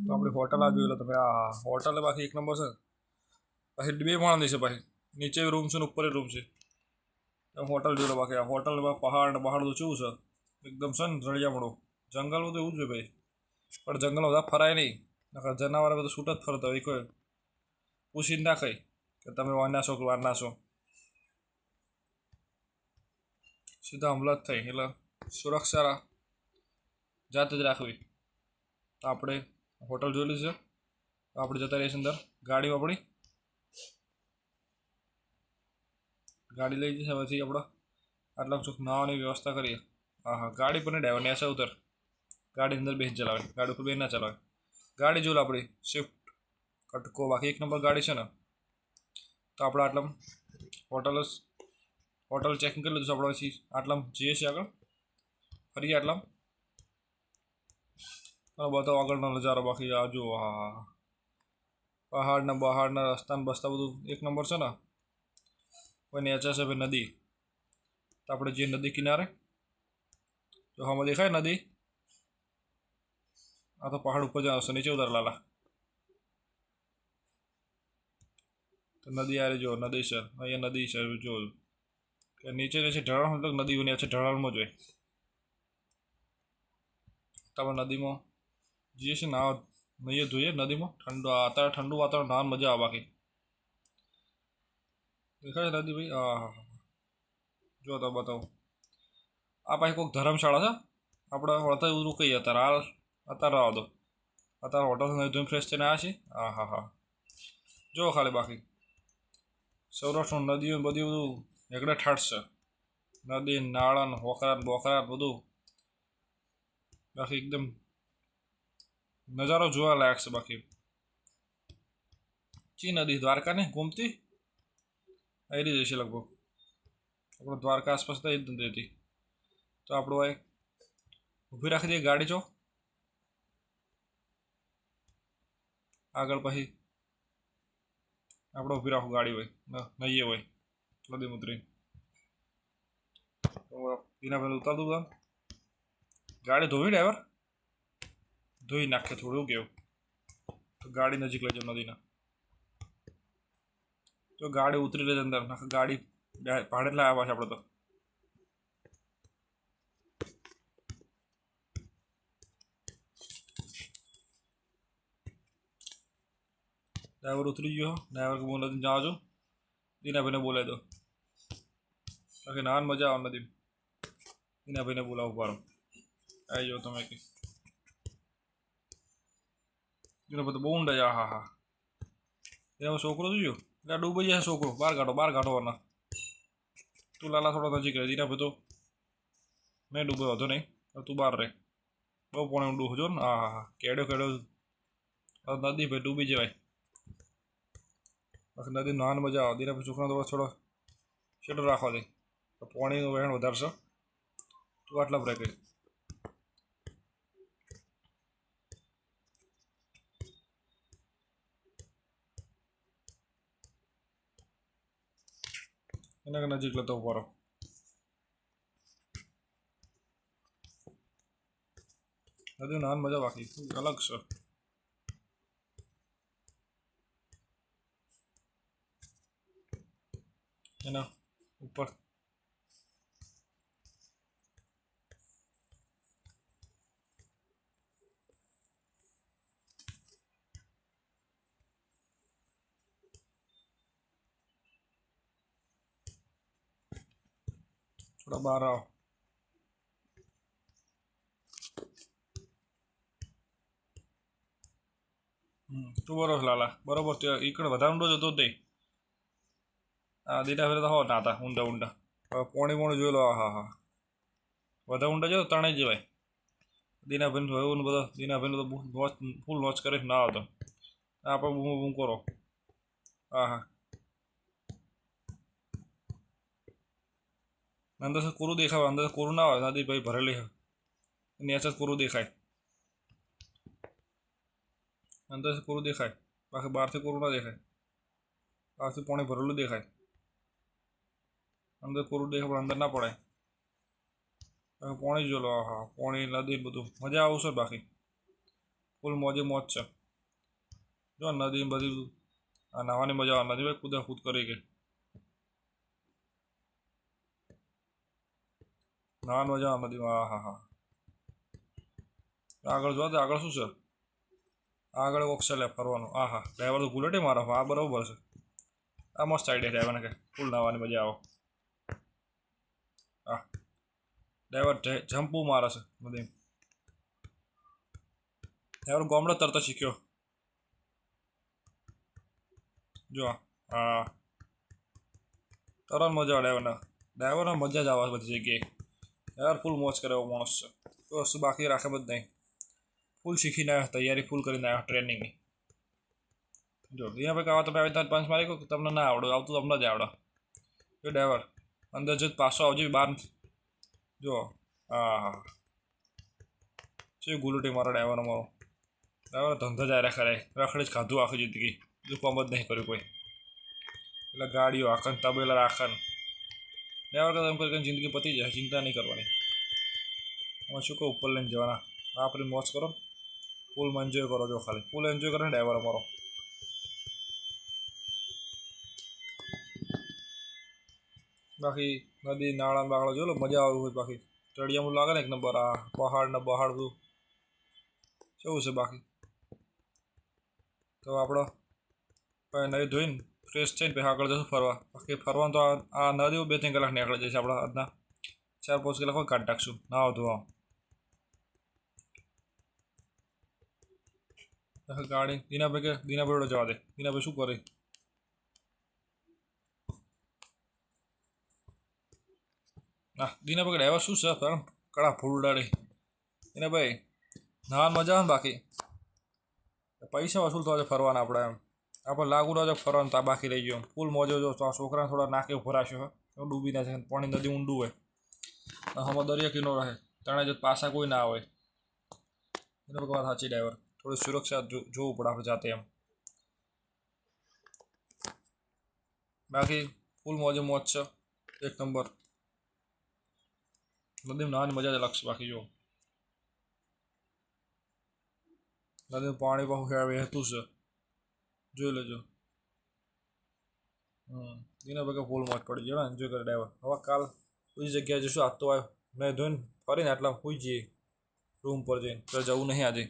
તો આપણી હોટલ આ જોઈ લો તમે, આ હોટલ બાકી એક નંબર છે. પછી 2 માળની છે, પછી નીચે રૂમ છે ને ઉપર રૂમ છે. હોટલ જોઈ લો બાકી, આ હોટલ પહાડ બહાડ તો કેવું છે એકદમ છે ને રળિયામણું. જંગલ બધું એવું જ હોય ભાઈ, પણ જંગલમાં બધા ફરાય નહીં, નકર જનાવર બધું છૂટ જ ફરતા હોય. કોઈ પૂછીને ના ખાય કે તમે વારના છો કે વારના છો, સીધા હુમલા જ થાય. એટલે સુરક્ષા જાતે જ રાખવી. તો આપણે હોટલ જોયેલી છે, તો આપણે જતા રહીએ અંદર ગાડીમાં. આપણી ગાડી લઈ જશે પછી આપણે આટલા ચોક નાવાની વ્યવસ્થા કરીએ. હા હા, ગાડી પર નહીં ડ્રાઈવર ને ઉતર, ગાડી અંદર બેસી ચલાવે, ગાડી ઉપર બેસી ના ચલાવે. ગાડી જોઈ લો આપણી સ્વિફ્ટ કટકો, બાકી એક નંબર ગાડી છે ને. તો આપણે આટલા હોટલ ચેકિંગ કરી લીધું છે આપણે. પછી આટલા જઈએ છીએ આગળ, ફરીએ આટલા બતાવો આગળનો નજારો. બાકી આ જુઓ, હા પહાડના બહાડના રસ્તા બસ્તા બધું એક નંબર છે ને. કોઈ નેચર છે ભાઈ, નદી. તો આપણે જે નદી કિનારે જો હમણાં દેખાય નદી, આ તો પહાડ ઉપર જવાનું છે, નીચે ઉતાર લાલા. તો નદી આ જો નદી છે, અહીંયા નદી છે જો, કે નીચે છે ઢળાણ, મતલબ નદીઓની છે ઢળાણમાં જ હોય. તમે નદીમાં જઈએ છીએ નાવા, નહીં જોઈએ નદીમાં. ઠંડુ અત્યારે ઠંડુ વાતાવરણ, નાવાની મજા આવે. બાકી દેખાય નદી ભાઈ, હા હા હા, જો તો બતાવો. આ પાછી કોઈક ધર્મશાળા છે, આપણે વળતા એવું રૂકીએ અત્યારે. અત્યારે આવવા દો, અત્યારે હોટલ નહીં ફ્રેશ થઈને આવ્યા છીએ. હા હા હા, જો ખાલી બાકી સૌરાષ્ટ્ર નદીઓ બધી બધું એકડે ઠાઠ છે. નદી નાળા હોકરા બોકરા બધું બાકી એકદમ નજારો જોવા લાયક છે. બાકી ચી નદી, દ્વારકા ને ગોમતી આવી જશે લગભગ. આપણે દ્વારકા આસપાસ તો એ જ નદી હતી. તો આપણું આ ઊભી રાખી દઈએ ગાડી જો આગળ. પછી આપણે ઊભી રાખો ગાડી હોય નહીં હોય નદી ઉતરી, એના પહેલાં ઉતાર દઉં. ગાડી ધોવી ડ્રાઈવર ધોઈ નાખે થોડું કેવું. તો ગાડી નજીક લઈ જાઓ નદીના, તો ગાડી ઉતરી લે અંદર. ગાડી ભાડે જ લાવ્યા છે આપણે તો. ડ્રાઈવર ઉતરી ગયો, ડ્રાઈવર કે હું નદી જવા છું, દીના ભાઈને બોલાવી દો. બાકી નાન મજા આવે નથી. દીના ભાઈને બોલાવો પારો, આવી જાઓ તમે. કે એનો બધો બહુ ઊંડા જાય. હા હા, એના છોકરો જોયો એટલે ડૂબી જાય છોકરો. બહાર કાઢવાના. તું લાલા થોડો નજીક રહે. દીના ભાઈ તો નહીં ડૂબે, વધો નહીં, તું બહાર રહે. બહુ પોણે ઊંડું જો ને. હા હા હા, કેડ્યો નદી ભાઈ ડૂબી જવાય. બાકી નદી નાન મજા આવે. દીના ભાઈ છોકરા તો થોડો શેડો રાખવા દે, તો પાણીનું વહેણ વધારશે. તું આટલા બ્રેક એના નજીક લેતો ઉભો. નદી નાન મજા બાકી અલગ છે. એના ઉપર થોડા બહાર આવો. તું બરોબર લાલા, બરોબર. ત્યાં ઈકડે વધારે ઊંડો જતો જ નહીં. હા દીના ફેરે તો હો ના હતા ઊંડા. પોણી જોઈ લો. હા હા, વધારે ઊંડા જો તણાઈ જવાય. દીના ભાઈ એવું ને બધા, દીના ભાઈ તો ફૂલ લોચ કરે ના આવતો. આપણે બૂમ કરો. હા હા, અંદર કોરું દેખાય, અંદર કોરું ના આવે. નદી ભાઈ ભરેલી હોય એની અસર કોરું દેખાય, અંદરથી કોરું દેખાય. બાકી બહારથી કોરું ના દેખાય. બહારથી પાણી ભરેલું દેખાય, અંદર કોરું દેખાય પણ અંદર ના પડાય. પાણી જો લો. હા, પાણી નદી બધું મજા આવશે. બાકી ફૂલ મોજે મોજ છે. જો નદી બધી આ નાહવાની મજા આવે. નદી ભાઈ કૂદા કૂદ કરી ગઈ. નાહવાની મજા આવે નદીમાં. હા હા હા. આગળ જો આગળ શું છે? આગળ કોક છે લે ફરવાનું. હા હા, ડ્રાઈવર તો બુલેટે મારો. આ બરોબર છે. આ મસ્ત આઈડિયા ડ્રાઈવરને કે ફૂલ નાહવાની મજા આવે. હા, ડ્રાઈવર જમ્પુ મારે છે નદી. ડ્રાઈવર ગામડે તરત શીખ્યો. જો હા, તરત મજા આવે ડ્રાઈવરને. ડ્રાઈવરને મજા જ આવે બધી જગ્યાએ. યાર ફૂલ મોજ કરે એવો માણસ છે. કોઈ વસ્તુ બાકી રાખે જ નહીં. ફૂલ શીખીને આવ્યા, તૈયારી ફૂલ કરીને આવ્યા ટ્રેનિંગની. જો દિના ભાઈ આવા તમે આવી પંચ મારી કહો તમને ના આવડે, આવતું તમને જ આવડે. જો ડ્રાઈવર અંદર જ પાછો આવજો બહાર. જો હા હા, શું ગુલુટી મારો ડ્રાઈવર અમારો. ડ્રાઈવર ધંધો જાય ખરે રખડે જ ખાધું આખી જિંદગી. બીજું કામ જ નહીં કર્યું કોઈ. એટલે ગાડીઓ આખન તબેલા રાખન ડ્રાઈવર એમ કરીને જિંદગી પતી જાય. ચિંતા નહીં કરવાની. અમે શું કહું ઉપર લઈને જવાના. આપણે મોજ કરો. ફૂલમાં એન્જોય કરો. જો ખાલી ફૂલ એન્જોય કરે ને ડ્રાઈવર અમારો. બાકી નદી નાળા બાળા જો લો મજા આવે હોય. બાકી તળિયામાં લાગે ને એક નંબર. આ પહાડ ને બહાડ બધું કેવું છે બાકી. તો આપણો નહીં ધોઈને ફ્રેશ થઈને પછી આગળ જશું ફરવા. બાકી ફરવાનું તો આ નદીઓ 2-3 કલાક નીકળી જશે. આપણે આજના 4-5 કલાક કાઢી નાખશું નાવા ધોવા. ગાડી દીનાભાઈ જવા દે. દીનાભાઈ શું કરે? હા, દીનાભાઈ ડ્રાઈવર શું છે કડા ફૂલ ડાળી. દીનાભાઈ નાવાની મજા આવે ને. બાકી પૈસા વસૂલ થવા છે ફરવાના આપણે. એમ આપણે લાગુ રહ્યો ફરવાનું તા બાકી રહી ગયો. ફૂલ મોજો જો છોકરાને થોડા નાકે ભરાશે. ડૂબી ના છે. પાણી નદી ઊંડું હોય. હમણાં દરિયા કિનારો રહે. તણે જ પાછા કોઈ ના આવે. એને વાત સાચી ડ્રાઈવર. થોડી સુરક્ષા જોવું પડે આપણે જાતે એમ. બાકી ફૂલ મોજે મોજ છે. એક નંબર. નદીમાં નાવાની મજા જ અલગ છે. બાકી જો નદીનું પાણી બહુ વહેતું છે. જોઈ લેજો. એના ભેગા ફૂલ મોજ પડી જાય. એન્જોય કરે ડ્રાઈવર. હવે કાલ બીજી જગ્યાએ જશું. આજ તો નહીં ધોઈને ફરીને આટલા હોઈ જઈએ રૂમ પર જઈને. તો જવું નહીં આજે.